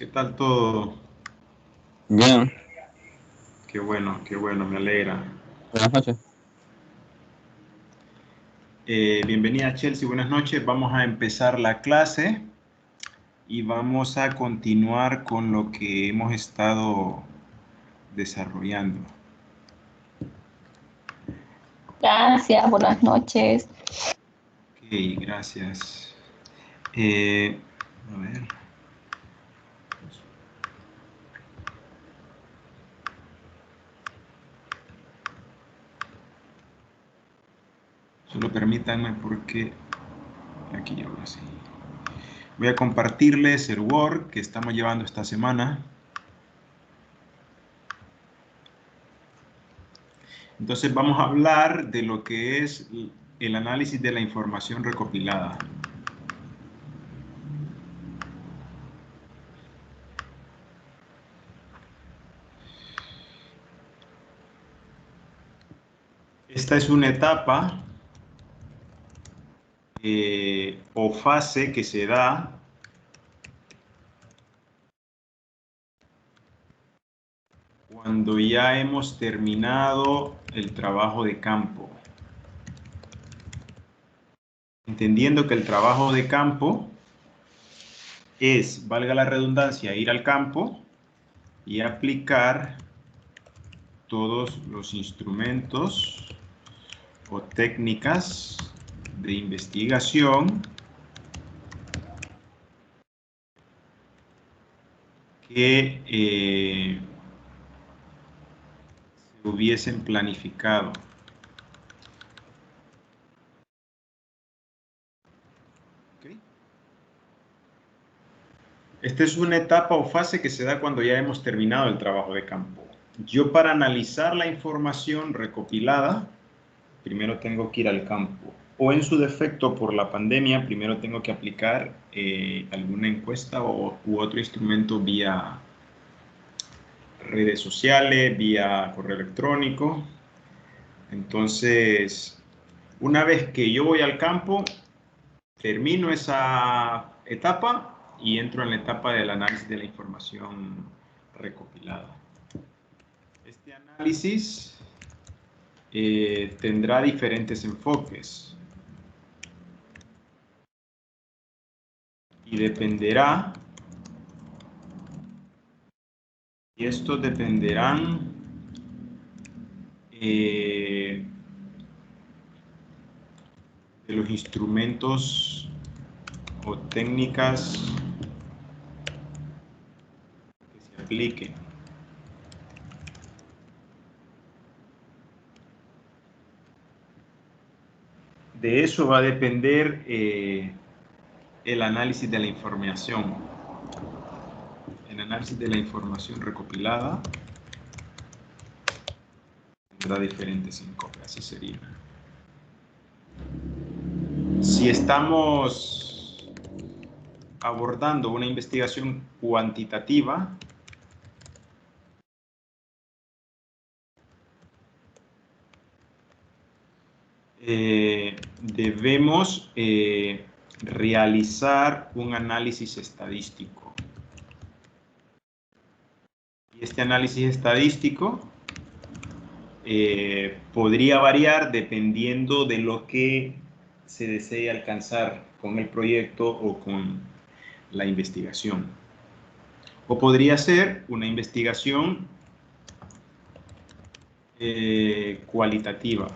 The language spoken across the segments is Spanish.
¿Qué tal todo? Bien, Qué bueno, me alegra. buenas noches. Bienvenida Chelsea, buenas noches. Vamos a empezar la clase y vamos a continuar con lo que hemos estado desarrollando. Gracias, buenas noches. Ok, gracias. A ver. Solo permítanme porque aquí ahora sí. Voy a compartirles el Word que estamos llevando esta semana. Entonces vamos a hablar de lo que es el análisis de la información recopilada. Esta es una etapa o fase que se da cuando ya hemos terminado el trabajo de campo. Entendiendo que el trabajo de campo es, valga la redundancia, ir al campo y aplicar todos los instrumentos o técnicas de investigación que se hubiesen planificado. ¿Okay? Esta es una etapa o fase que se da cuando ya hemos terminado el trabajo de campo. Yo, para analizar la información recopilada, primero tengo que ir al campo. O en su defecto, por la pandemia, primero tengo que aplicar alguna encuesta u otro instrumento vía redes sociales, vía correo electrónico. Entonces, una vez que yo voy al campo, termino esa etapa y entro en la etapa del análisis de la información recopilada. Este análisis tendrá diferentes enfoques y dependerá, y estos dependerán de los instrumentos o técnicas que se apliquen. De eso va a depender el análisis de la información. El análisis de la información recopilada tendrá diferentes enfoques, así sería. Si estamos abordando una investigación cuantitativa, debemos realizar un análisis estadístico. Y este análisis estadístico podría variar dependiendo de lo que se desee alcanzar con el proyecto o con la investigación. O podría ser una investigación cualitativa.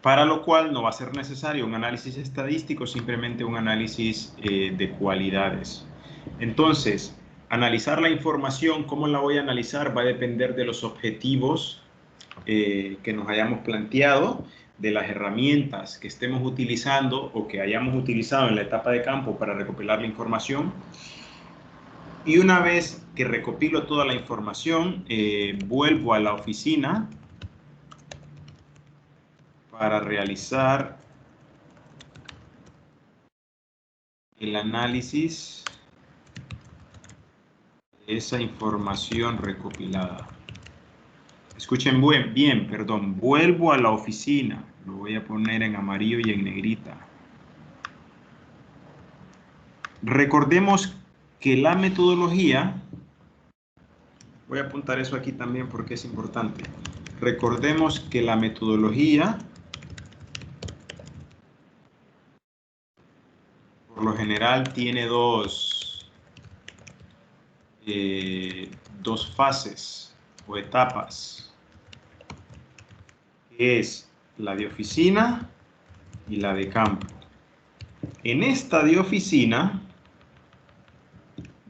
Para lo cual no va a ser necesario un análisis estadístico, simplemente un análisis de cualidades. Entonces, analizar la información, ¿cómo la voy a analizar? Va a depender de los objetivos que nos hayamos planteado, de las herramientas que estemos utilizando o que hayamos utilizado en la etapa de campo para recopilar la información. Y una vez que recopilo toda la información, vuelvo a la oficina para realizar el análisis de esa información recopilada. Escuchen bien, perdón. Vuelvo a la oficina. Lo voy a poner en amarillo y en negrita. Recordemos que la metodología, voy a apuntar eso aquí también porque es importante. Recordemos que la metodología, por lo general, tiene dos fases o etapas, que es la de oficina y la de campo. En esta de oficina,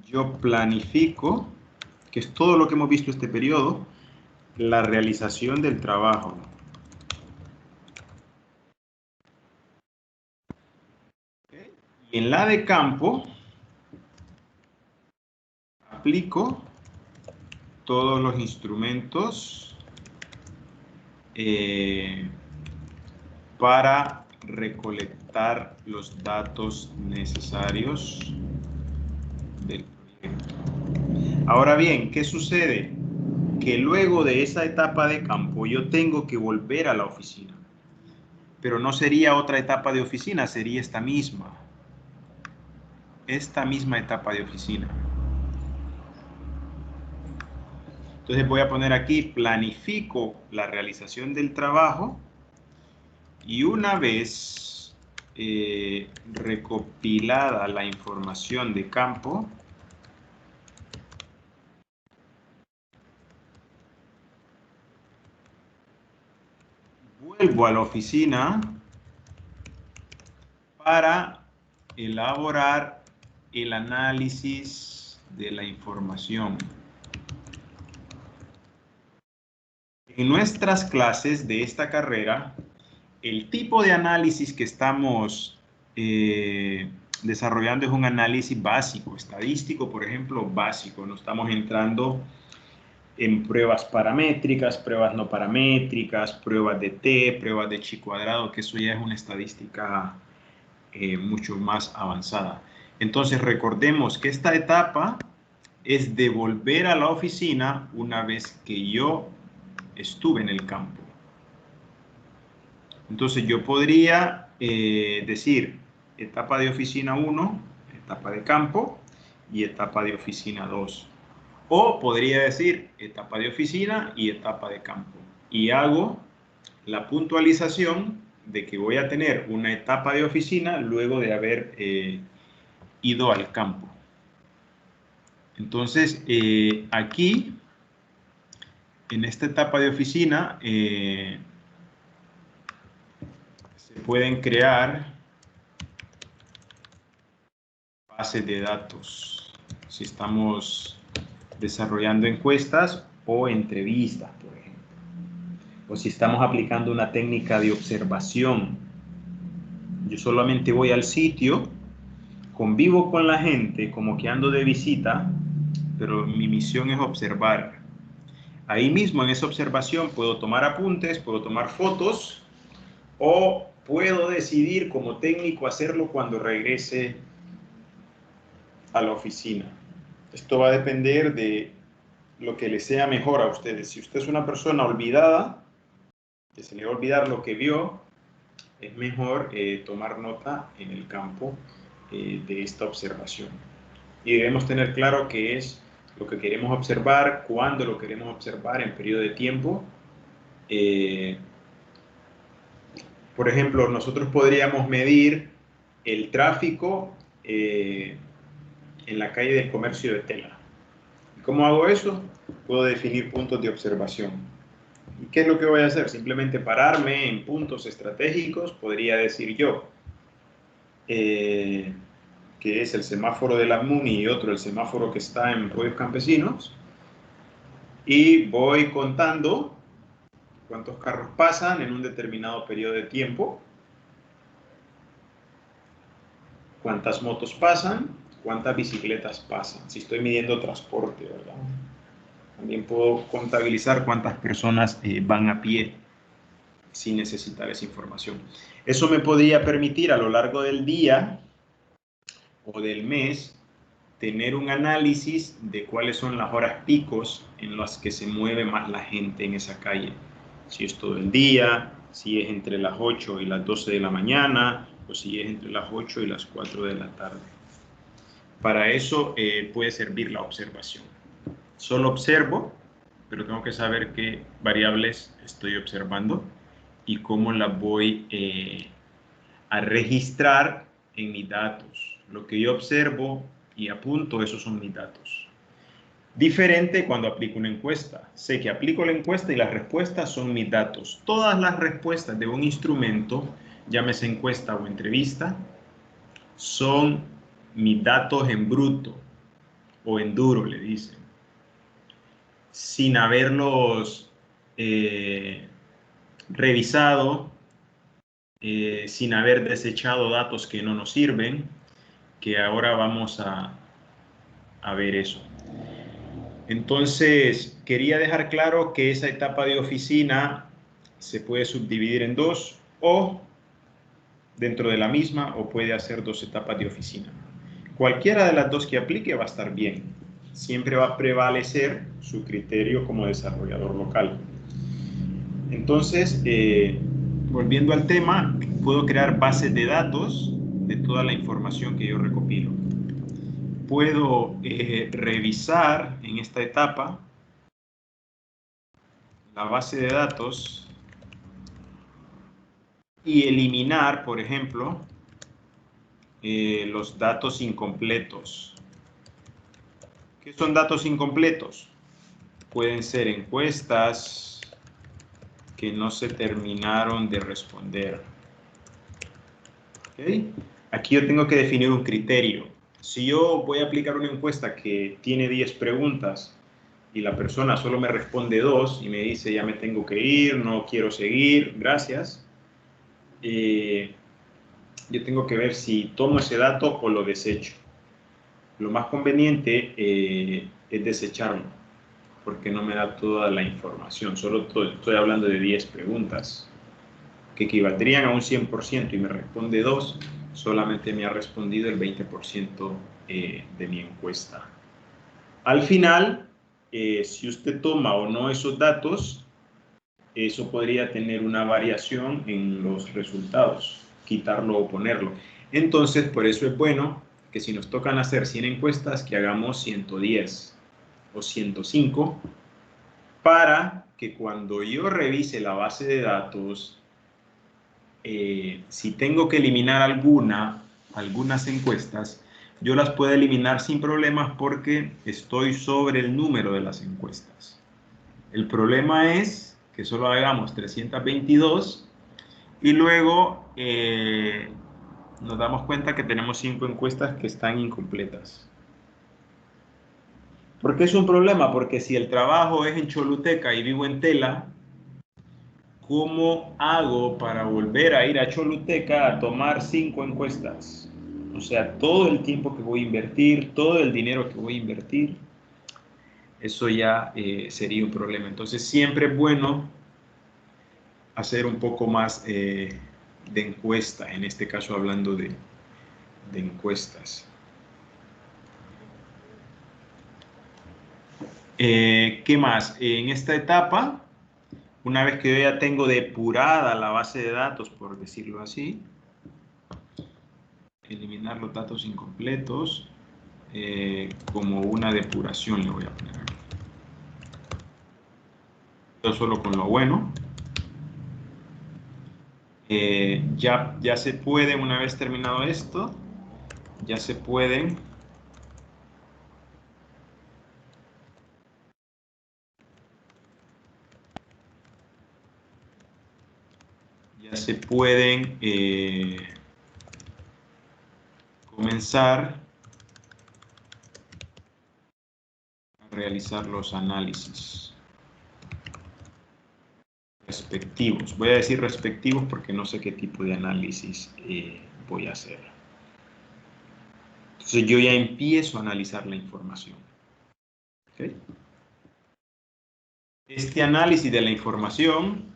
yo planifico, que es todo lo que hemos visto este periodo, la realización del trabajo. Y en la de campo, aplico todos los instrumentos para recolectar los datos necesarios del proyecto. Ahora bien, ¿qué sucede? Que luego de esa etapa de campo yo tengo que volver a la oficina. Pero no sería otra etapa de oficina, sería esta misma etapa de oficina. Entonces voy a poner aquí, planifico la realización del trabajo y una vez recopilada la información de campo, vuelvo a la oficina para elaborar el análisis de la información. En nuestras clases de esta carrera, el tipo de análisis que estamos desarrollando es un análisis básico, estadístico, por ejemplo, básico. No estamos entrando en pruebas paramétricas, pruebas no paramétricas, pruebas de T, pruebas de chi cuadrado, que eso ya es una estadística mucho más avanzada. Entonces, recordemos que esta etapa es de volver a la oficina una vez que yo estuve en el campo. Entonces, yo podría decir etapa de oficina 1, etapa de campo y etapa de oficina 2. O podría decir etapa de oficina y etapa de campo. Y hago la puntualización de que voy a tener una etapa de oficina luego de haber ido al campo. Entonces, aquí, en esta etapa de oficina, se pueden crear bases de datos. Si estamos desarrollando encuestas o entrevistas, por ejemplo. O si estamos aplicando una técnica de observación. Yo solamente voy al sitio, convivo con la gente como que ando de visita, pero mi misión es observar. Ahí mismo en esa observación puedo tomar apuntes, puedo tomar fotos o puedo decidir como técnico hacerlo cuando regrese a la oficina. Esto va a depender de lo que les sea mejor a ustedes. Si usted es una persona olvidada, que se le va a olvidar lo que vio, es mejor tomar nota en el campo de esta observación. Y debemos tener claro qué es lo que queremos observar, cuándo lo queremos observar, en periodo de tiempo. Por ejemplo, nosotros podríamos medir el tráfico en la calle del comercio de tela. ¿Cómo hago eso? Puedo definir puntos de observación. ¿Y qué es lo que voy a hacer? Simplemente pararme en puntos estratégicos, podría decir yo, que es el semáforo de la MUNI y otro el semáforo que está en Pueblos Campesinos, y voy contando cuántos carros pasan en un determinado periodo de tiempo, cuántas motos pasan, cuántas bicicletas pasan, si estoy midiendo transporte, ¿verdad? También puedo contabilizar cuántas personas van a pie sin necesitar esa información. Eso me podría permitir a lo largo del día o del mes tener un análisis de cuáles son las horas picos en las que se mueve más la gente en esa calle. Si es todo el día, si es entre las 8 y las 12 de la mañana, o si es entre las 8 y las 4 de la tarde. Para eso puede servir la observación. Solo observo, pero tengo que saber qué variables estoy observando y cómo las voy a registrar en mis datos. Lo que yo observo y apunto, esos son mis datos. Diferente cuando aplico una encuesta. Sé que aplico la encuesta y las respuestas son mis datos. Todas las respuestas de un instrumento, llámese encuesta o entrevista, son mis datos en bruto o en duro, le dicen, sin haberlos revisado, sin haber desechado datos que no nos sirven, que ahora vamos a ver eso. Entonces, quería dejar claro que esa etapa de oficina se puede subdividir en dos, o dentro de la misma, o puede hacer dos etapas de oficina. Cualquiera de las dos que aplique va a estar bien. Siempre va a prevalecer su criterio como desarrollador local. Entonces, volviendo al tema, puedo crear bases de datos de toda la información que yo recopilo. Puedo revisar en esta etapa la base de datos y eliminar, por ejemplo, los datos incompletos. ¿Qué son datos incompletos? Pueden ser encuestas que no se terminaron de responder. ¿Okay? Aquí yo tengo que definir un criterio. Si yo voy a aplicar una encuesta que tiene 10 preguntas y la persona solo me responde 2 y me dice ya me tengo que ir, no quiero seguir, gracias, yo tengo que ver si tomo ese dato o lo desecho. Lo más conveniente es desecharlo, porque no me da toda la información. Solo estoy hablando de 10 preguntas, que equivaldrían a un 100% y me responde 2, solamente me ha respondido el 20% de mi encuesta. Al final, si usted toma o no esos datos, eso podría tener una variación en los resultados, quitarlo o ponerlo. Entonces, por eso es bueno que si nos tocan hacer 100 encuestas, que hagamos 110 o 105, para que cuando yo revise la base de datos, si tengo que eliminar algunas encuestas, yo las puedo eliminar sin problemas porque estoy sobre el número de las encuestas. El problema es que solo hagamos 322 y luego nos damos cuenta que tenemos 5 encuestas que están incompletas. ¿Por qué es un problema? Porque si el trabajo es en Choluteca y vivo en Tela, ¿cómo hago para volver a ir a Choluteca a tomar 5 encuestas? O sea, todo el tiempo que voy a invertir, todo el dinero que voy a invertir, eso ya sería un problema. Entonces siempre es bueno hacer un poco más de encuesta, en este caso hablando de encuestas. ¿Qué más? En esta etapa, una vez que yo ya tengo depurada la base de datos, por decirlo así, eliminar los datos incompletos, como una depuración le voy a poner aquí. Yo solo con lo bueno. Ya se puede, una vez terminado esto, ya se pueden comenzar a realizar los análisis respectivos. Voy a decir respectivos porque no sé qué tipo de análisis voy a hacer. Entonces yo ya empiezo a analizar la información. ¿Okay? Este análisis de la información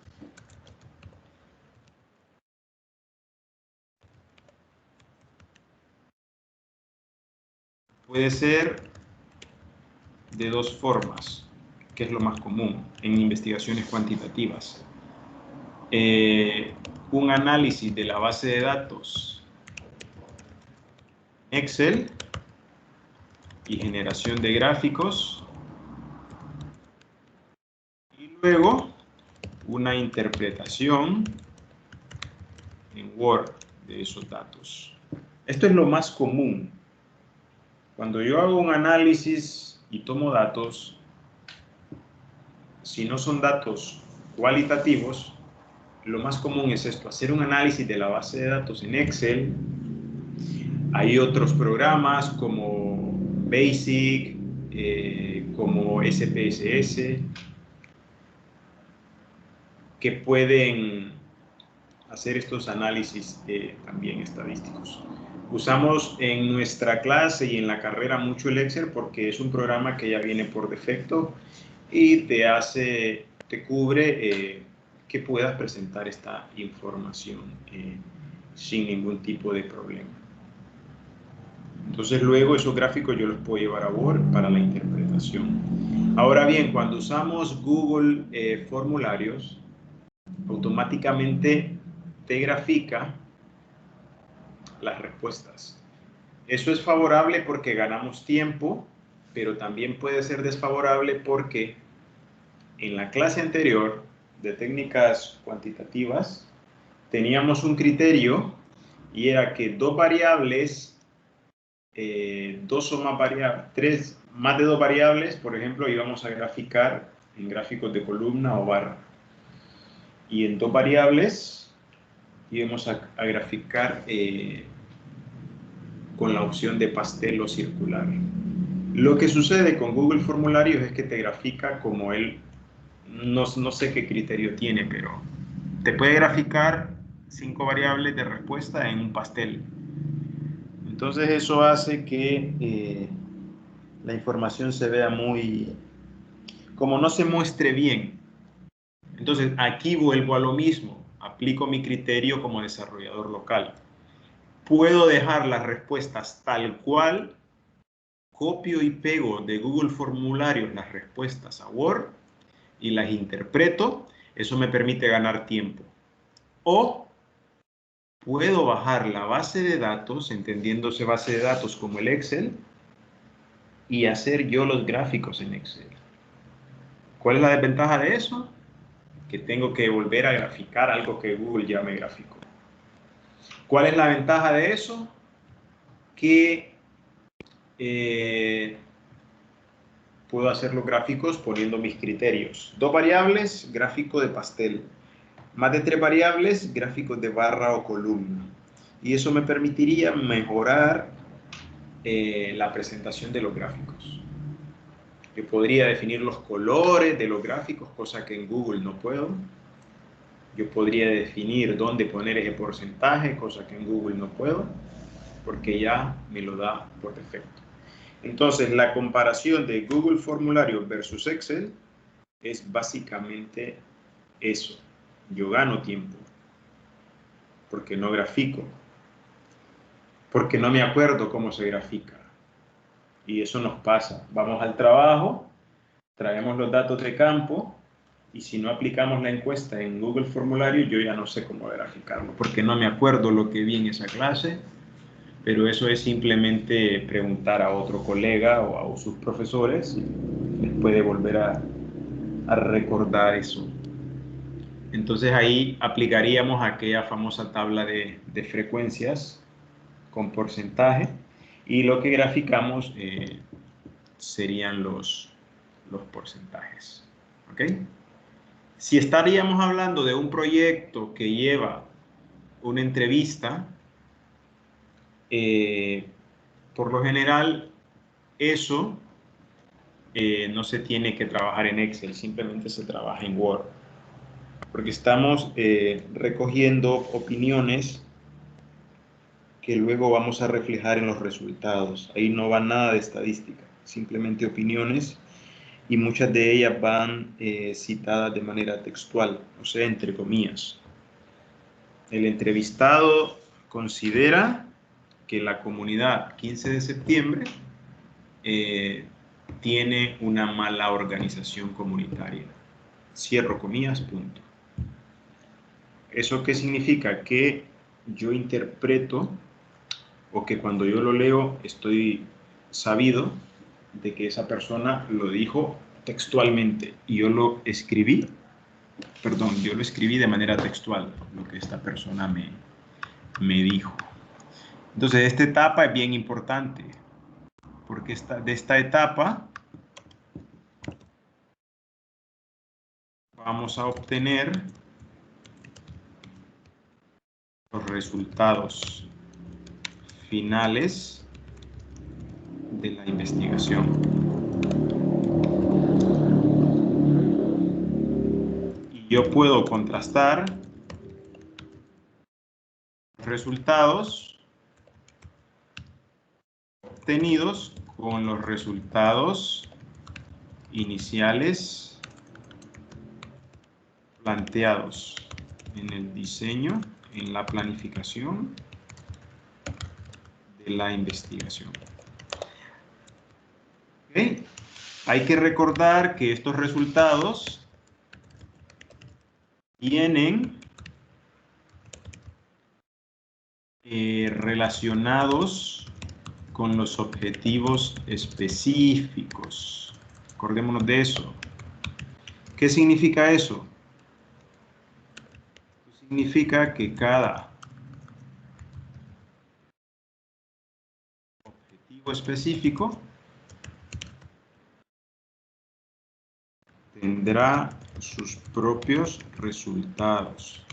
puede ser de dos formas. que es lo más común en investigaciones cuantitativas. Un análisis de la base de datos Excel y generación de gráficos, y luego una interpretación en Word de esos datos. Esto es lo más común. Cuando yo hago un análisis y tomo datos, si no son datos cualitativos, lo más común es esto, hacer un análisis de la base de datos en Excel. Hay otros programas como Basic, como SPSS, que pueden hacer estos análisis también estadísticos. Usamos en nuestra clase y en la carrera mucho el Excel porque es un programa que ya viene por defecto y te cubre que puedas presentar esta información sin ningún tipo de problema. Entonces luego esos gráficos yo los puedo llevar a Word para la interpretación. Ahora bien, cuando usamos Google Formularios, automáticamente te grafica las respuestas. Eso es favorable porque ganamos tiempo, pero también puede ser desfavorable porque en la clase anterior de técnicas cuantitativas teníamos un criterio y era que dos variables, dos o más variables, más de dos variables, por ejemplo, íbamos a graficar en gráficos de columna o barra. Y en dos variables íbamos a graficar con la opción de pastel o circular. Lo que sucede con Google Formularios es que te grafica como él, no sé qué criterio tiene, pero te puede graficar 5 variables de respuesta en un pastel. Entonces eso hace que la información se vea como no se muestre bien. Entonces aquí vuelvo a lo mismo, aplico mi criterio como desarrollador local. Puedo dejar las respuestas tal cual, copio y pego de Google Formularios las respuestas a Word y las interpreto. Eso me permite ganar tiempo. O puedo bajar la base de datos, entendiéndose base de datos como el Excel, y hacer yo los gráficos en Excel. ¿Cuál es la desventaja de eso? Que tengo que volver a graficar algo que Google ya me graficó. ¿Cuál es la ventaja de eso? Que puedo hacer los gráficos poniendo mis criterios. 2 variables, gráfico de pastel. Más de 3 variables, gráficos de barra o columna. Y eso me permitiría mejorar la presentación de los gráficos. Yo podría definir los colores de los gráficos, cosa que en Google no puedo. Yo podría definir dónde poner ese porcentaje, cosa que en Google no puedo, porque ya me lo da por defecto. Entonces, la comparación de Google Formulario versus Excel es básicamente eso. Yo gano tiempo, porque no grafico, porque no me acuerdo cómo se grafica. Y eso nos pasa. Vamos al trabajo, traemos los datos de campo, y si no aplicamos la encuesta en Google Formulario, yo ya no sé cómo graficarlo, porque no me acuerdo lo que vi en esa clase, pero eso es simplemente preguntar a otro colega o a sus profesores, les puede volver a recordar eso. Entonces ahí aplicaríamos aquella famosa tabla de frecuencias con porcentaje, y lo que graficamos serían los porcentajes. ¿Ok? Si estaríamos hablando de un proyecto que lleva una entrevista, por lo general eso no se tiene que trabajar en Excel, simplemente se trabaja en Word, porque estamos recogiendo opiniones que luego vamos a reflejar en los resultados. Ahí no va nada de estadística, simplemente opiniones, y muchas de ellas van citadas de manera textual, o sea, entre comillas. El entrevistado considera que la comunidad 15 de septiembre tiene una mala organización comunitaria. Cierro comillas, punto. ¿Eso qué significa? Que yo interpreto, o que cuando yo lo leo estoy sabido de que esa persona lo dijo textualmente y yo lo escribí, yo lo escribí de manera textual, lo que esta persona me dijo. Entonces, esta etapa es bien importante, porque de esta etapa vamos a obtener los resultados finales de la investigación. Y yo puedo contrastar los resultados obtenidos con los resultados iniciales planteados en el diseño, en la planificación de la investigación. ¿Okay? Hay que recordar que estos resultados vienen relacionados con los objetivos específicos. Acordémonos de eso. ¿Qué significa eso? Significa que cada objetivo específico tendrá sus propios resultados.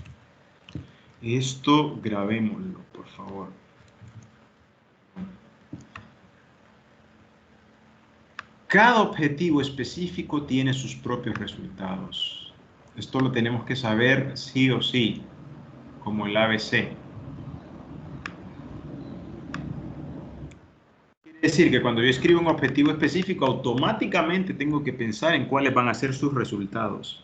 Esto grabémoslo, por favor. Cada objetivo específico tiene sus propios resultados. Esto lo tenemos que saber sí o sí, como el ABC. Quiere decir que cuando yo escribo un objetivo específico, automáticamente tengo que pensar en cuáles van a ser sus resultados.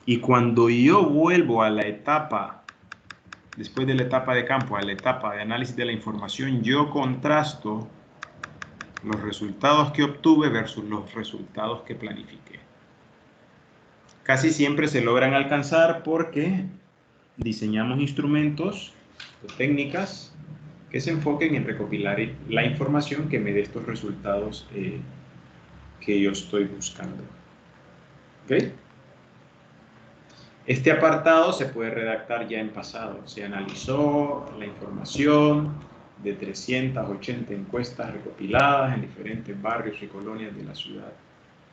Y cuando yo vuelvo a la etapa, después de la etapa de campo, a la etapa de análisis de la información, yo contrasto los resultados que obtuve versus los resultados que planifiqué. Casi siempre se logran alcanzar porque diseñamos instrumentos o técnicas que se enfoquen en recopilar la información que me dé estos resultados que yo estoy buscando. ¿Okay? Este apartado se puede redactar ya en pasado. Se analizó la información de 380 encuestas recopiladas en diferentes barrios y colonias de la ciudad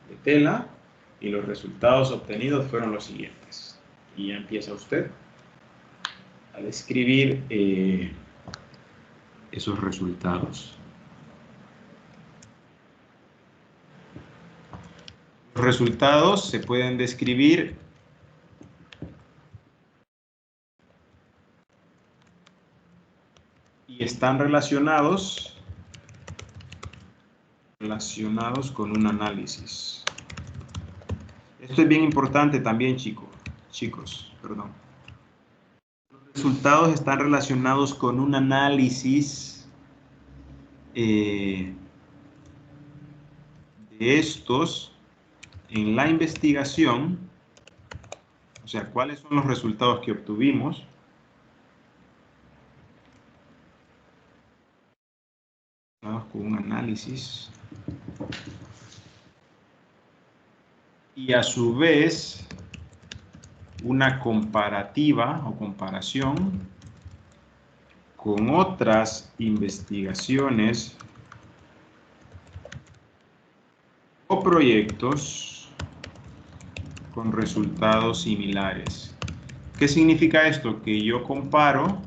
de Tela y los resultados obtenidos fueron los siguientes. Y ya empieza usted a describir esos resultados. Los resultados se pueden describir y están relacionados con un análisis. Esto es bien importante también, chicos. Los resultados están relacionados con un análisis de estos en la investigación, o sea, cuáles son los resultados que obtuvimos, con un análisis, y a su vez una comparativa o comparación con otras investigaciones o proyectos con resultados similares. ¿Qué significa esto? Que yo comparo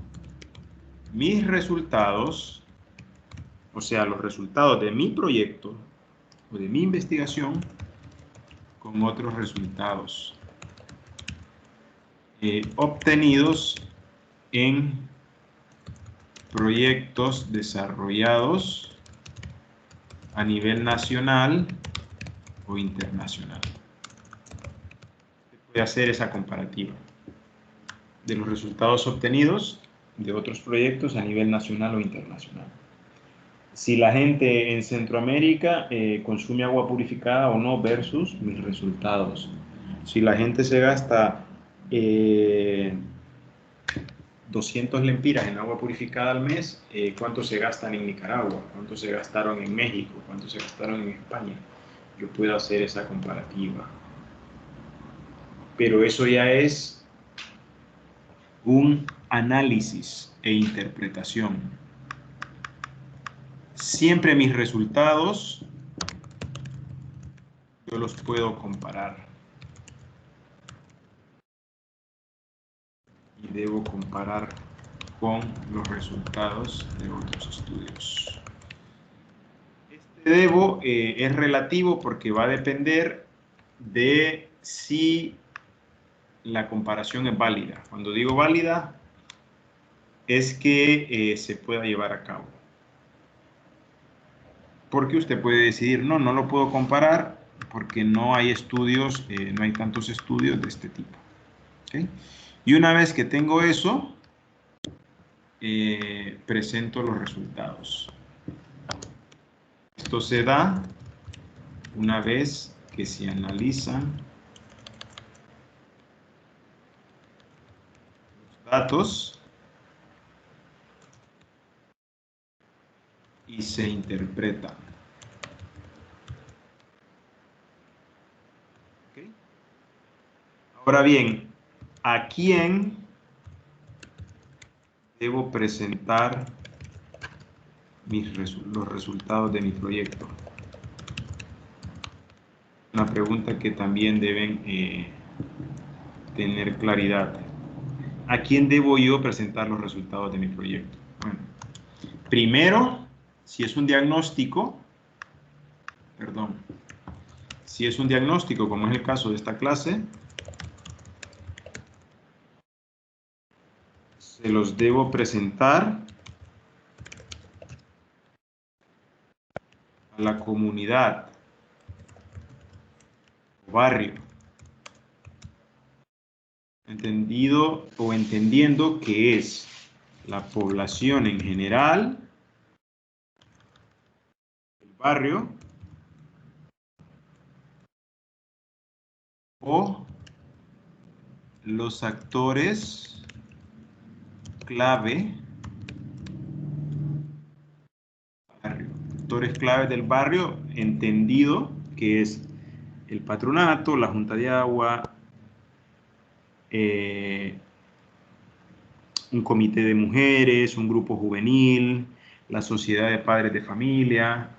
mis resultados, o sea, los resultados de mi proyecto o de mi investigación con otros resultados obtenidos en proyectos desarrollados a nivel nacional o internacional. Se puede hacer esa comparativa de los resultados obtenidos de otros proyectos a nivel nacional o internacional. si la gente en Centroamérica consume agua purificada o no versus mis resultados. Si la gente se gasta 200 lempiras en agua purificada al mes, ¿cuánto se gastan en Nicaragua? ¿Cuánto se gastaron en México? ¿Cuánto se gastaron en España? Yo puedo hacer esa comparativa. Pero eso ya es un análisis e interpretación. Siempre mis resultados yo los puedo comparar. Y debo comparar con los resultados de otros estudios. Este debo es relativo porque va a depender de si la comparación es válida. Cuando digo válida, es que se pueda llevar a cabo. Porque usted puede decidir, no lo puedo comparar porque no hay estudios, no hay tantos estudios de este tipo. ¿Okay? Y una vez que tengo eso, presento los resultados. Esto se da una vez que se analizan los datos y se interpretan. ¿Okay? Ahora bien, ¿a quién debo presentar los resultados de mi proyecto? Una pregunta que también deben tener claridad. ¿A quién debo yo presentar los resultados de mi proyecto? Bueno, primero, si es un diagnóstico, como es el caso de esta clase, se los debo presentar a la comunidad o barrio, entendiendo que es la población en general, el barrio, o los actores clave barrio. Actores claves del barrio, entendido que es el patronato, la junta de agua, un comité de mujeres, un grupo juvenil, la sociedad de padres de familia.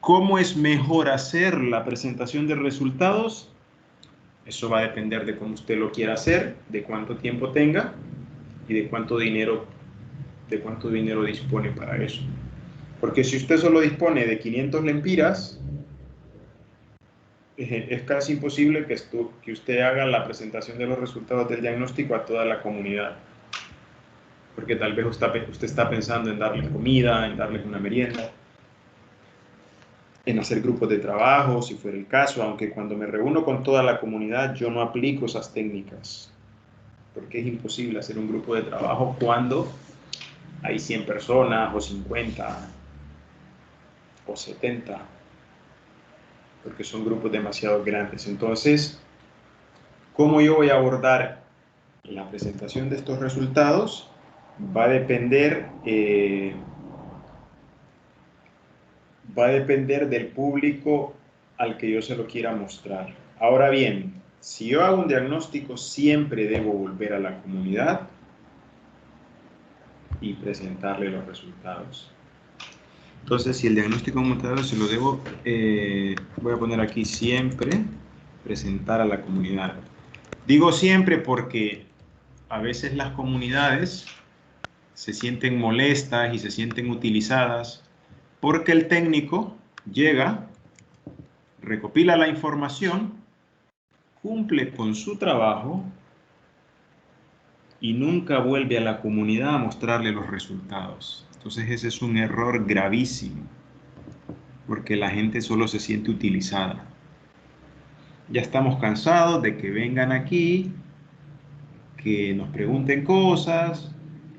¿Cómo es mejor hacer la presentación de resultados? Eso va a depender de cómo usted lo quiera hacer, de cuánto tiempo tenga y de cuánto dinero dispone para eso. Porque si usted solo dispone de 500 lempiras, es casi imposible que usted haga la presentación de los resultados del diagnóstico a toda la comunidad. Porque tal vez usted está pensando en darles comida, en darles una merienda, en hacer grupos de trabajo, si fuera el caso, aunque cuando me reúno con toda la comunidad yo no aplico esas técnicas, porque es imposible hacer un grupo de trabajo cuando hay 100 personas o 50 o 70, porque son grupos demasiado grandes. Entonces, ¿cómo yo voy a abordar la presentación de estos resultados? Va a depender del público al que yo se lo quiera mostrar. Ahora bien, si yo hago un diagnóstico, siempre debo volver a la comunidad y presentarle los resultados. Entonces, si el diagnóstico aumentado se lo debo, voy a poner aquí siempre, presentar a la comunidad. Digo siempre porque a veces las comunidades se sienten molestas y se sienten utilizadas porque el técnico llega, recopila la información, cumple con su trabajo y nunca vuelve a la comunidad a mostrarle los resultados. Entonces ese es un error gravísimo, porque la gente solo se siente utilizada. Ya estamos cansados de que vengan aquí, que nos pregunten cosas,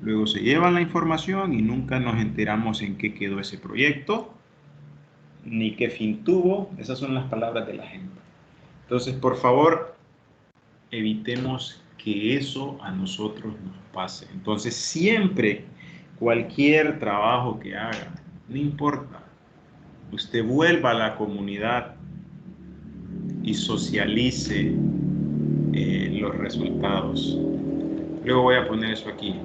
Luego se llevan la información y nunca nos enteramos en qué quedó ese proyecto, ni qué fin tuvo. Esas son las palabras de la gente. Entonces, por favor, evitemos que eso a nosotros nos pase. Entonces, siempre, cualquier trabajo que haga, no importa, usted vuelva a la comunidad y socialice los resultados. Luego voy a poner eso aquí.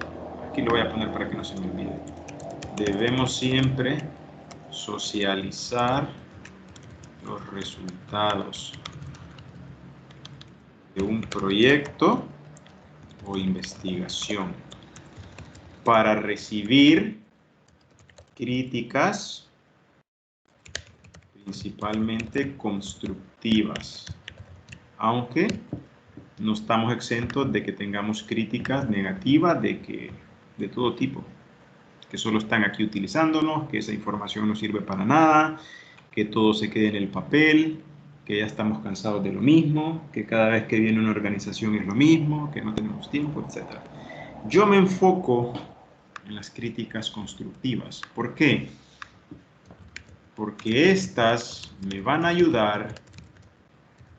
Aquí lo voy a poner para que no se me olvide. Debemos siempre socializar los resultados de un proyecto o investigación para recibir críticas principalmente constructivas, aunque no estamos exentos de que tengamos críticas negativas de todo tipo, que solo están aquí utilizándonos, que esa información no sirve para nada, que todo se quede en el papel, que ya estamos cansados de lo mismo, que cada vez que viene una organización es lo mismo, que no tenemos tiempo, etc. Yo me enfoco en las críticas constructivas. ¿Por qué? Porque estas me van a ayudar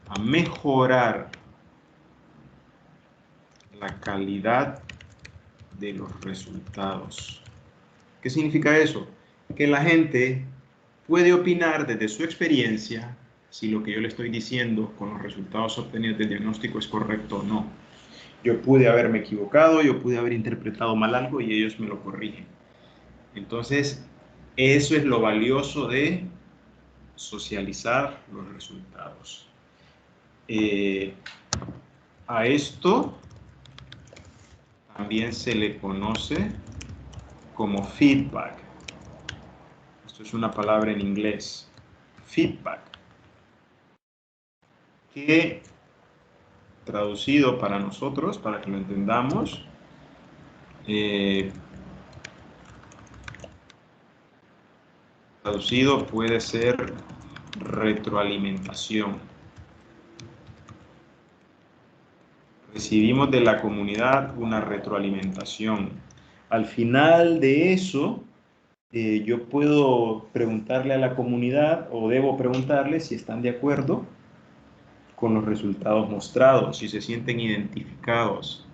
a mejorar la calidad de los resultados. ¿Qué significa eso? Que la gente puede opinar desde su experiencia si lo que yo le estoy diciendo con los resultados obtenidos del diagnóstico es correcto o no. Yo pude haberme equivocado, yo pude haber interpretado mal algo y ellos me lo corrigen. Entonces, eso es lo valioso de socializar los resultados. A esto también se le conoce como feedback. Esto es una palabra en inglés. Feedback. Que traducido para nosotros, para que lo entendamos, traducido puede ser retroalimentación. Recibimos de la comunidad una retroalimentación. Al final de eso, yo puedo preguntarle a la comunidad o debo preguntarle si están de acuerdo con los resultados mostrados, si se sienten identificados,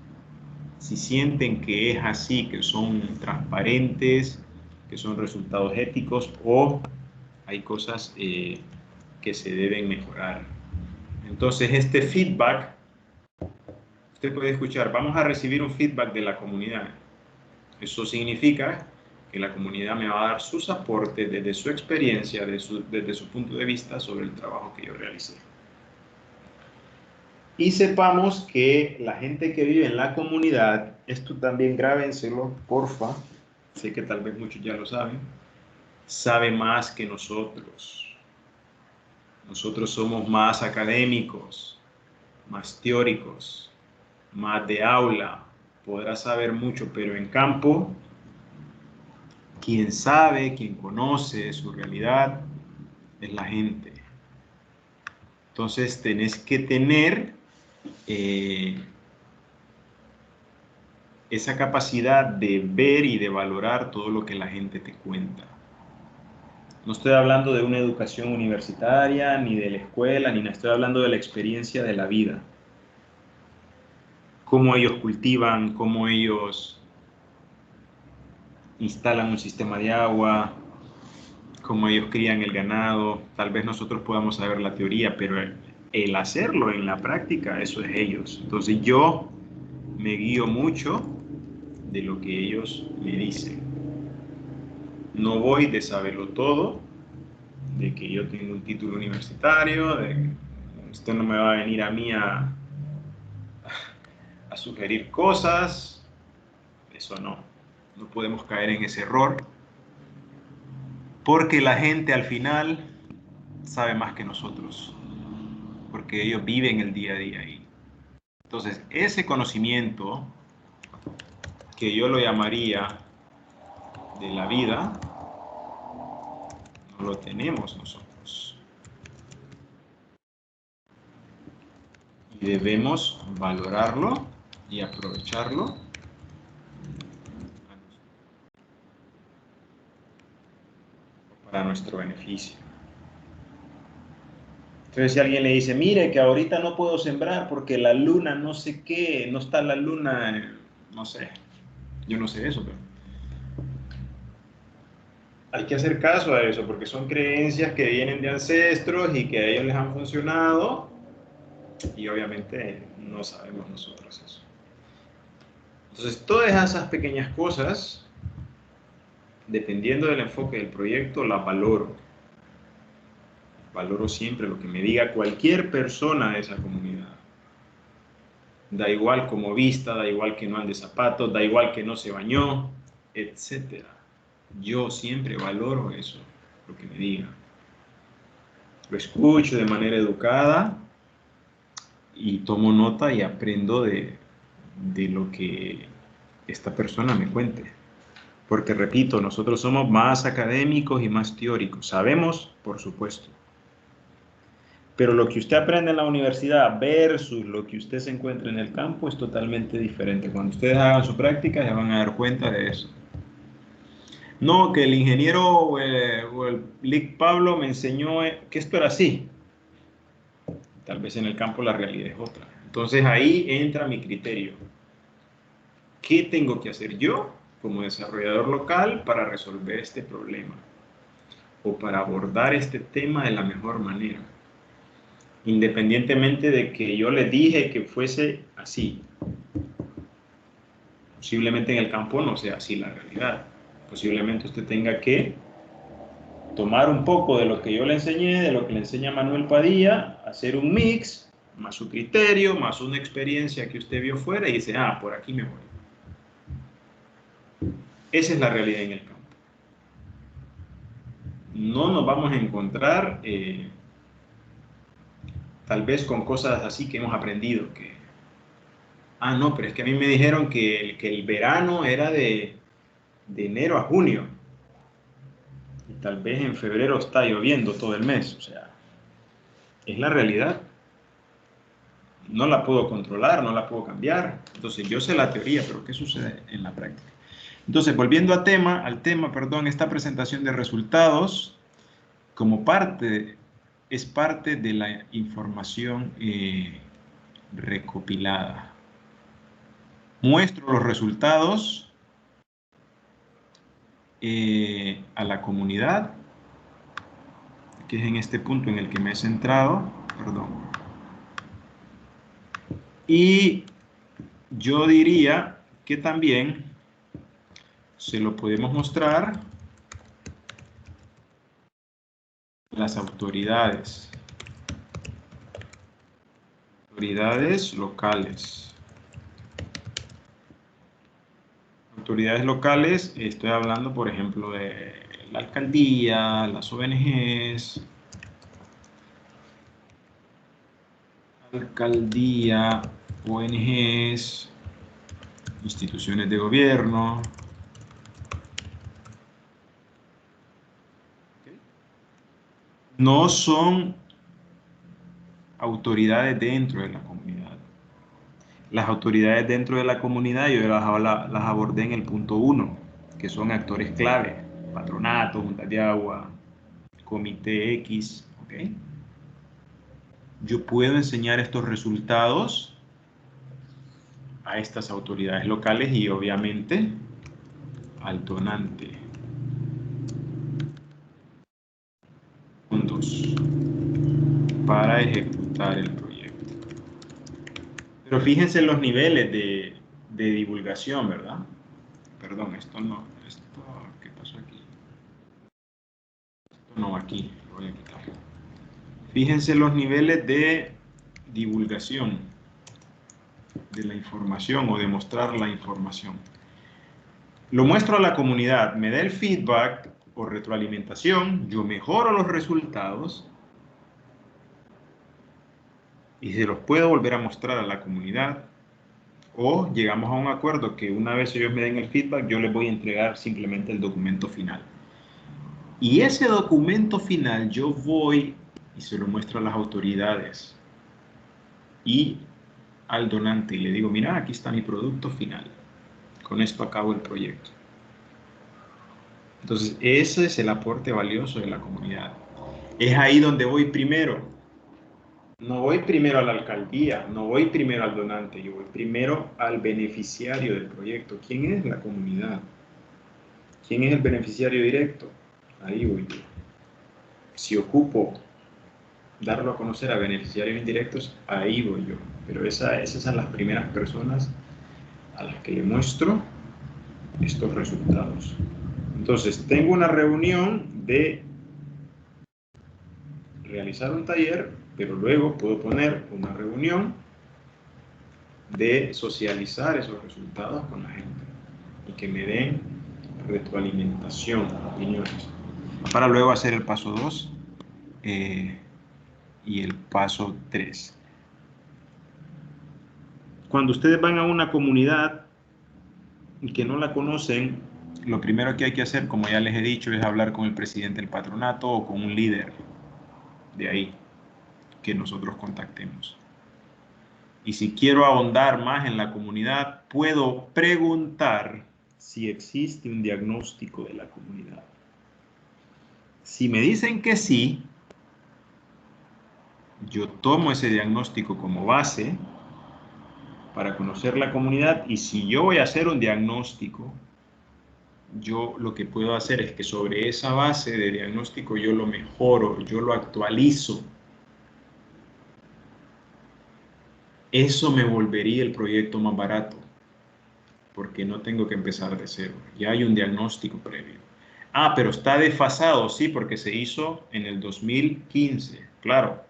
si sienten que es así, que son transparentes, que son resultados éticos o hay cosas que se deben mejorar. Entonces, este feedback, usted puede escuchar, vamos a recibir un feedback de la comunidad. Eso significa que la comunidad me va a dar sus aportes desde su experiencia, desde su punto de vista sobre el trabajo que yo realicé. Y sepamos que la gente que vive en la comunidad, esto también grábenselo, porfa, sé que tal vez muchos ya lo saben, sabe más que nosotros. Nosotros somos más académicos, más teóricos, más de aula, podrá saber mucho, pero en campo, quien sabe, quien conoce su realidad, es la gente. Entonces tenés que tener esa capacidad de ver y de valorar todo lo que la gente te cuenta. No estoy hablando de una educación universitaria, ni de la escuela, ni estoy hablando de la experiencia de la vida. Cómo ellos cultivan, cómo ellos instalan un sistema de agua, cómo ellos crían el ganado. Tal vez nosotros podamos saber la teoría, pero el hacerlo en la práctica, eso es ellos. Entonces yo me guío mucho de lo que ellos me dicen. No voy de saberlo todo, de que yo tengo un título universitario, de que usted no me va a venir a mí a sugerir cosas. Eso no. No podemos caer en ese error, porque la gente al final sabe más que nosotros, porque ellos viven el día a día ahí. Entonces, ese conocimiento, que yo lo llamaría de la vida, no lo tenemos nosotros. Y debemos valorarlo y aprovecharlo para nuestro beneficio. Entonces, si alguien le dice, mire, que ahorita no puedo sembrar porque la luna no sé qué, no está la luna, no sé, yo no sé eso, pero hay que hacer caso a eso porque son creencias que vienen de ancestros y que a ellos les han funcionado y obviamente no sabemos nosotros eso. Entonces, todas esas pequeñas cosas, dependiendo del enfoque del proyecto, las valoro. Valoro siempre lo que me diga cualquier persona de esa comunidad. Da igual cómo vista, da igual que no ande zapatos, da igual que no se bañó, etc. Yo siempre valoro eso, lo que me diga. Lo escucho de manera educada y tomo nota y aprendo de lo que esta persona me cuente. Porque repito, nosotros somos más académicos y más teóricos. Sabemos, por supuesto. Pero lo que usted aprende en la universidad versus lo que usted se encuentra en el campo es totalmente diferente. Cuando ustedes hagan su práctica se van a dar cuenta de eso. No, que el ingeniero o el Lic Pablo me enseñó que esto era así. Tal vez en el campo la realidad es otra. Entonces ahí entra mi criterio. ¿Qué tengo que hacer yo como desarrollador local para resolver este problema? O para abordar este tema de la mejor manera. Independientemente de que yo le dije que fuese así. Posiblemente en el campo no sea así la realidad. Posiblemente usted tenga que tomar un poco de lo que yo le enseñé, de lo que le enseña Manuel Padilla, hacer un mix, más su criterio, más una experiencia que usted vio fuera y dice, ah, por aquí me voy. Esa es la realidad en el campo. No nos vamos a encontrar tal vez con cosas así que hemos aprendido, que no, pero es que a mí me dijeron que el verano era de enero a junio. Y tal vez en febrero está lloviendo todo el mes. O sea, es la realidad. No la puedo controlar, no la puedo cambiar. Entonces yo sé la teoría, pero ¿qué sucede en la práctica? Entonces, volviendo al tema, esta presentación de resultados, es parte de la información recopilada. Muestro los resultados a la comunidad, que es en este punto en el que me he centrado, y yo diría que también se lo podemos mostrar a las autoridades locales. Autoridades locales, estoy hablando, por ejemplo, de la alcaldía, las ONGs, ONGs, instituciones de gobierno. No son autoridades dentro de la comunidad. Las autoridades dentro de la comunidad yo las abordé en el punto 1, que son actores clave, patronato, juntas de agua, comité X, ¿ok? Yo puedo enseñar estos resultados a estas autoridades locales y obviamente al donante. Fondos para ejecutar el proyecto. Pero fíjense en los niveles de divulgación, ¿verdad? Perdón, ¿qué pasó aquí? Esto no va aquí, lo voy a quitar. Fíjense los niveles de divulgación de la información o de mostrar la información. Lo muestro a la comunidad, me da el feedback o retroalimentación, yo mejoro los resultados y se los puedo volver a mostrar a la comunidad, o llegamos a un acuerdo que una vez ellos me den el feedback, yo les voy a entregar simplemente el documento final. Y ese documento final yo voy y se lo muestro a las autoridades y al donante y le digo, mira, aquí está mi producto final. Con esto acabo el proyecto. Entonces, ese es el aporte valioso de la comunidad. Es ahí donde voy primero. No voy primero a la alcaldía, no voy primero al donante, yo voy primero al beneficiario del proyecto. ¿Quién es la comunidad? ¿Quién es el beneficiario directo? Ahí voy yo. Si ocupo darlo a conocer a beneficiarios indirectos, ahí voy yo. Pero esas son las primeras personas a las que le muestro estos resultados. Entonces, tengo una reunión de realizar un taller, pero luego puedo poner una reunión de socializar esos resultados con la gente y que me den retroalimentación, opiniones, para luego hacer el paso 2 y el paso 3. Cuando ustedes van a una comunidad y que no la conocen, lo primero que hay que hacer, como ya les he dicho, es hablar con el presidente del patronato o con un líder de ahí que nosotros contactemos. Y si quiero ahondar más en la comunidad, puedo preguntar si existe un diagnóstico de la comunidad. Si me dicen que sí, yo tomo ese diagnóstico como base para conocer la comunidad, y si yo voy a hacer un diagnóstico, yo lo que puedo hacer es que sobre esa base de diagnóstico yo lo mejoro, yo lo actualizo. Eso me volvería el proyecto más barato, porque no tengo que empezar de cero. Ya hay un diagnóstico previo. Ah, pero está desfasado, sí, porque se hizo en el 2015. Claro,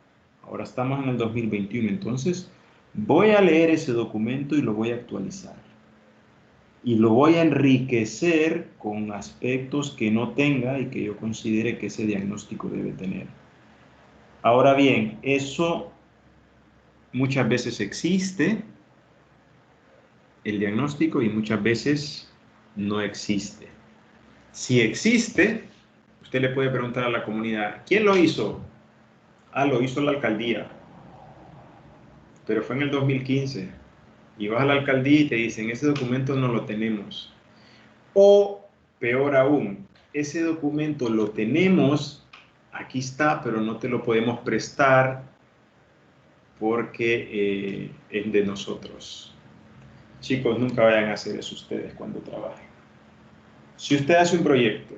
ahora estamos en el 2021. Entonces, voy a leer ese documento y lo voy a actualizar. Y lo voy a enriquecer con aspectos que no tenga y que yo considere que ese diagnóstico debe tener. Ahora bien, eso muchas veces existe, el diagnóstico, y muchas veces no existe. Si existe, usted le puede preguntar a la comunidad, ¿quién lo hizo? Ah, lo hizo la alcaldía, pero fue en el 2015. Y vas a la alcaldía y te dicen, ese documento no lo tenemos. O, peor aún, ese documento lo tenemos, aquí está, pero no te lo podemos prestar porque es de nosotros. Chicos, nunca vayan a hacer eso ustedes cuando trabajen. Si usted hace un proyecto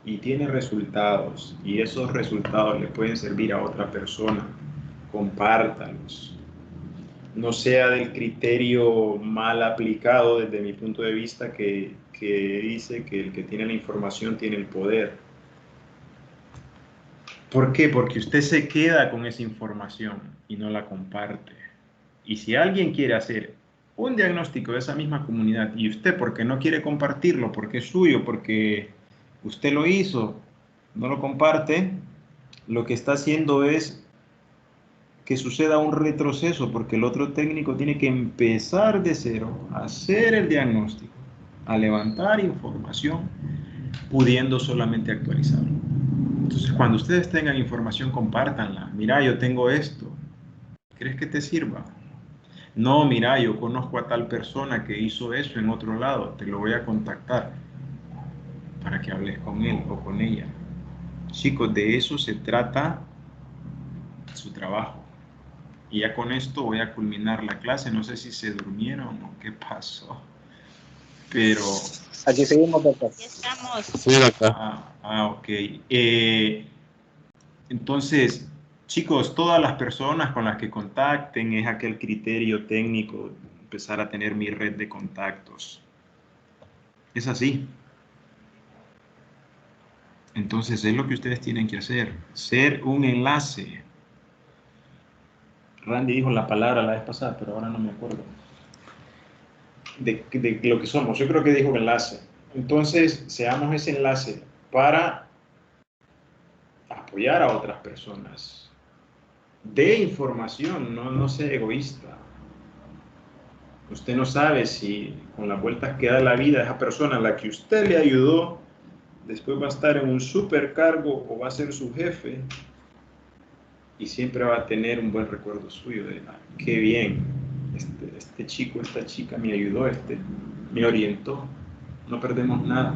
y tiene resultados, y esos resultados le pueden servir a otra persona, compártalos. No sea del criterio mal aplicado desde mi punto de vista que dice que el que tiene la información tiene el poder. ¿Por qué? Porque usted se queda con esa información y no la comparte. Y si alguien quiere hacer un diagnóstico de esa misma comunidad y usted porque no quiere compartirlo, porque es suyo, porque usted lo hizo, no lo comparte, lo que está haciendo es que suceda un retroceso, porque el otro técnico tiene que empezar de cero, a hacer el diagnóstico, a levantar información, pudiendo solamente actualizarlo. Entonces, cuando ustedes tengan información, compártanla. Mira, yo tengo esto. ¿Crees que te sirva? No, mira, yo conozco a tal persona que hizo eso en otro lado. Te lo voy a contactar para que hables con él o con ella. Chicos, de eso se trata su trabajo. Y ya con esto voy a culminar la clase. No sé si se durmieron o qué pasó. Pero... Aquí seguimos, doctor. Aquí estamos. Sí, doctor. Ok. Entonces, chicos, todas las personas con las que contacten es aquel criterio técnico, empezar a tener mi red de contactos. Es así. Entonces, es lo que ustedes tienen que hacer. Ser un enlace. Randy dijo la palabra la vez pasada, pero ahora no me acuerdo. De lo que somos. Yo creo que dijo enlace. Entonces, seamos ese enlace para apoyar a otras personas. De información, no sea egoísta. Usted no sabe si con las vueltas que da la vida, esa persona a la que usted le ayudó, después va a estar en un supercargo o va a ser su jefe y siempre va a tener un buen recuerdo suyo de, qué bien, este chico, esta chica me ayudó, me orientó, no perdemos nada.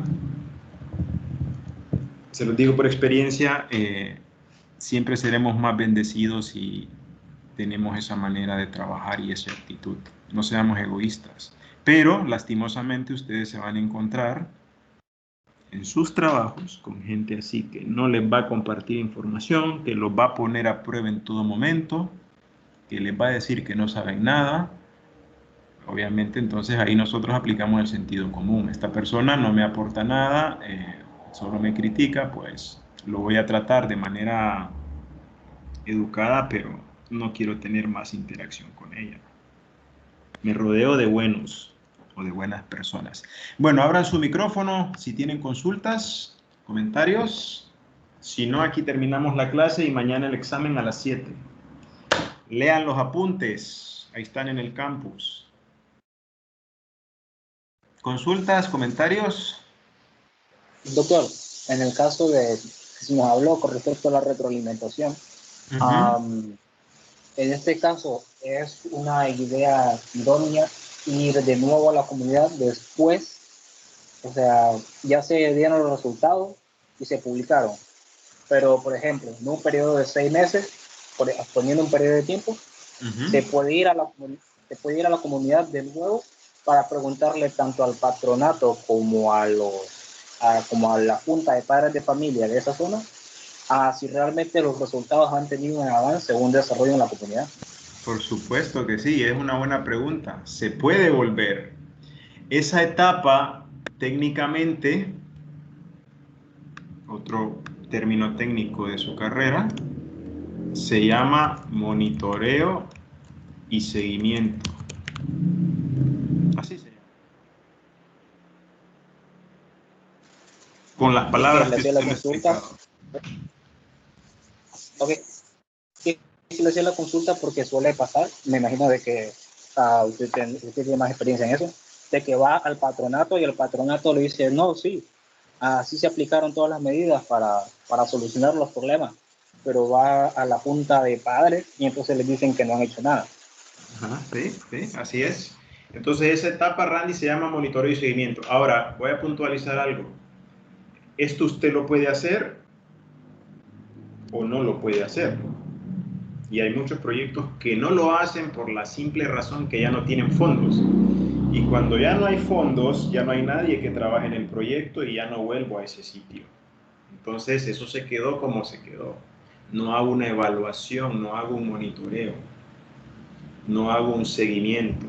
Se los digo por experiencia, siempre seremos más bendecidos si tenemos esa manera de trabajar y esa actitud. No seamos egoístas. Pero, lastimosamente, ustedes se van a encontrar en sus trabajos con gente así que no les va a compartir información, que los va a poner a prueba en todo momento, que les va a decir que no saben nada. Obviamente, entonces ahí nosotros aplicamos el sentido común. Esta persona no me aporta nada, solo me critica, pues lo voy a tratar de manera educada, pero no quiero tener más interacción con ella. Me rodeo de buenos o de buenas personas. Bueno, abran su micrófono si tienen consultas, comentarios. Si no, aquí terminamos la clase y mañana el examen a las 7. Lean los apuntes, ahí están en el campus. ¿Consultas, comentarios? Doctor, en el caso de, si nos habló con respecto a la retroalimentación, en este caso es una idea idónea ir de nuevo a la comunidad después, o sea, ya se dieron los resultados y se publicaron, pero por ejemplo, en un periodo de 6 meses, poniendo un periodo de tiempo, se puede ir a la comunidad de nuevo para preguntarle tanto al patronato como a la junta de padres de familia de esa zona, a si realmente los resultados han tenido un avance o un desarrollo en la comunidad. Por supuesto que sí, es una buena pregunta. Se puede volver. Esa etapa, técnicamente, otro término técnico de su carrera, se llama monitoreo y seguimiento. Así se llama. Con las palabras que usted me ha explicado. Ok. Si le hacía la consulta porque suele pasar, me imagino de que usted tiene más experiencia en eso, de que va al patronato y el patronato le dice, no, sí, así se aplicaron todas las medidas para solucionar los problemas, pero va a la junta de padres y entonces les dicen que no han hecho nada. Ajá, sí, así es. Entonces esa etapa, Randy, se llama monitoreo y seguimiento. Ahora, voy a puntualizar algo. Esto usted lo puede hacer o no lo puede hacer. Y hay muchos proyectos que no lo hacen por la simple razón que ya no tienen fondos. Y cuando ya no hay fondos, ya no hay nadie que trabaje en el proyecto y ya no vuelvo a ese sitio. Entonces eso se quedó como se quedó. No hago una evaluación, no hago un monitoreo, no hago un seguimiento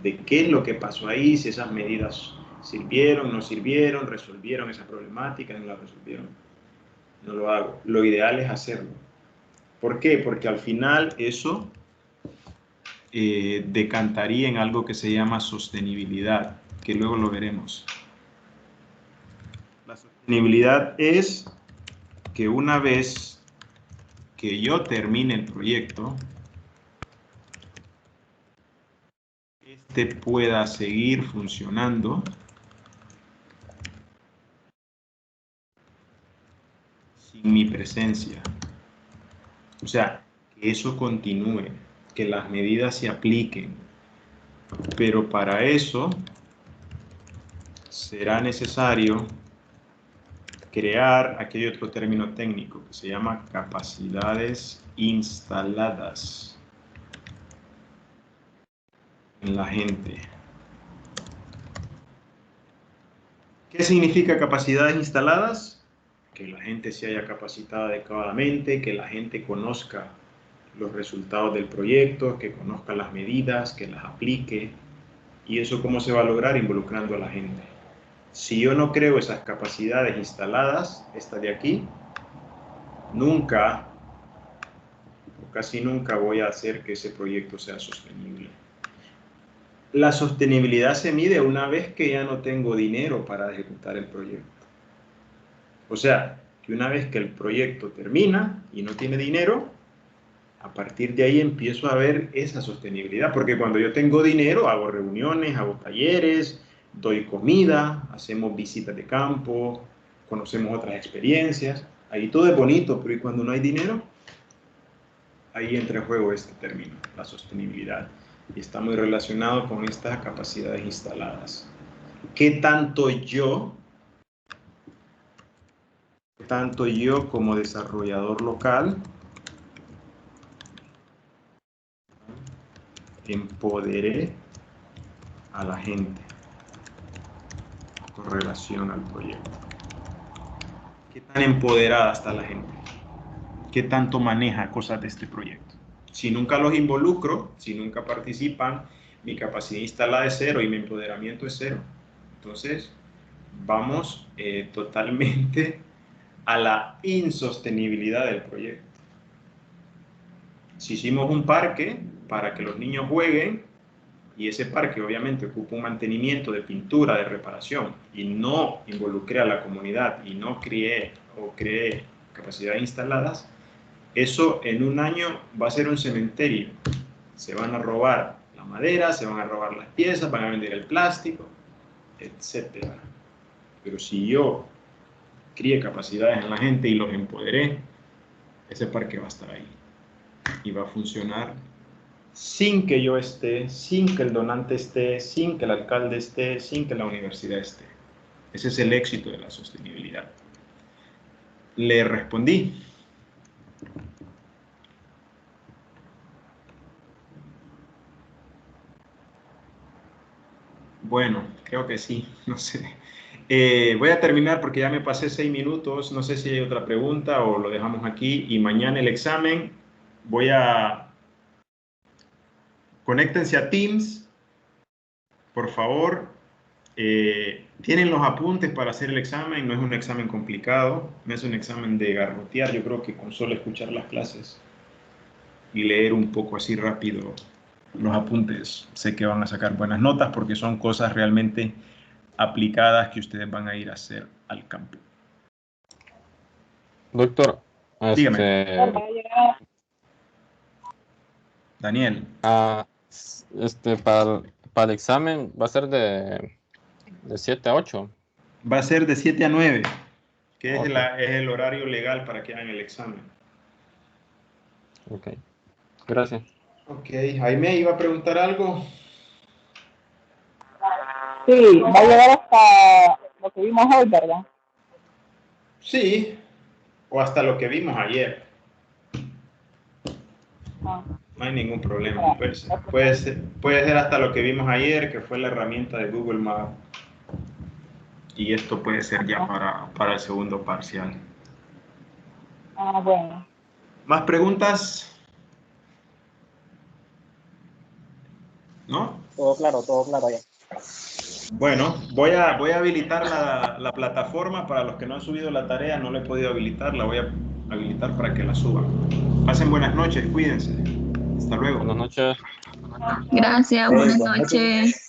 de qué es lo que pasó ahí, si esas medidas sirvieron, no sirvieron, resolvieron esa problemática, no la resolvieron. No lo hago. Lo ideal es hacerlo. ¿Por qué? Porque al final eso decantaría en algo que se llama sostenibilidad, que luego lo veremos. La sostenibilidad es que una vez que yo termine el proyecto, este pueda seguir funcionando sin mi presencia. O sea, que eso continúe, que las medidas se apliquen. Pero para eso será necesario crear aquel otro término técnico que se llama capacidades instaladas en la gente. ¿Qué significa capacidades instaladas? Que la gente se haya capacitado adecuadamente, que la gente conozca los resultados del proyecto, que conozca las medidas, que las aplique. ¿Y eso cómo se va a lograr? Involucrando a la gente. Si yo no creo esas capacidades instaladas, esta de aquí, nunca o casi nunca voy a hacer que ese proyecto sea sostenible. La sostenibilidad se mide una vez que ya no tengo dinero para ejecutar el proyecto. O sea, que una vez que el proyecto termina y no tiene dinero, a partir de ahí empiezo a ver esa sostenibilidad, porque cuando yo tengo dinero hago reuniones, hago talleres, doy comida, hacemos visitas de campo, conocemos otras experiencias, ahí todo es bonito, pero ¿y cuando no hay dinero? Ahí entra en juego este término, la sostenibilidad, y está muy relacionado con estas capacidades instaladas. ¿Qué tanto yo tanto yo como desarrollador local empoderé a la gente con relación al proyecto. ¿Qué tan empoderada está la gente? ¿Qué tanto maneja cosas de este proyecto? Si nunca los involucro, si nunca participan, mi capacidad instalada es cero y mi empoderamiento es cero. Entonces, vamos totalmente a la insostenibilidad del proyecto. Si hicimos un parque para que los niños jueguen, y ese parque obviamente ocupa un mantenimiento de pintura, de reparación, y no involucré a la comunidad y no creé capacidades instaladas, eso en un año va a ser un cementerio. Se van a robar la madera, se van a robar las piezas, van a vender el plástico, etc. Pero si yo crié capacidades en la gente y los empoderé, ese parque va a estar ahí y va a funcionar sin que yo esté, sin que el donante esté, sin que el alcalde esté, sin que la universidad esté. Ese es el éxito de la sostenibilidad. Le respondí. Bueno, creo que sí, no sé. Voy a terminar porque ya me pasé 6 minutos. No sé si hay otra pregunta o lo dejamos aquí. Y mañana el examen. Conéctense a Teams, por favor. Tienen los apuntes para hacer el examen. No es un examen complicado. No es un examen de garrotear. Yo creo que con solo escuchar las clases y leer un poco así rápido los apuntes, sé que van a sacar buenas notas porque son cosas realmente aplicadas que ustedes van a ir a hacer al campo. Doctor, Dígame. Daniel. Para el examen va a ser de 7 a 8. Va a ser de 7 a 9, que Okay. es el horario legal para que hagan el examen. Ok, gracias. Ok, Jaime, ¿iba a preguntar algo? Sí, va a llegar hasta lo que vimos hoy, ¿verdad? Sí, o hasta lo que vimos ayer. Ah. No hay ningún problema. Puede ser hasta lo que vimos ayer, que fue la herramienta de Google Maps. Y esto puede ser ya para el segundo parcial. Ah, bueno. ¿Más preguntas? ¿No? Todo claro ya. Bueno, voy a habilitar la plataforma. Para los que no han subido la tarea, no la he podido habilitar, la voy a habilitar para que la suban. Pasen buenas noches, cuídense. Hasta luego. Buenas noches. Gracias, buenas noches.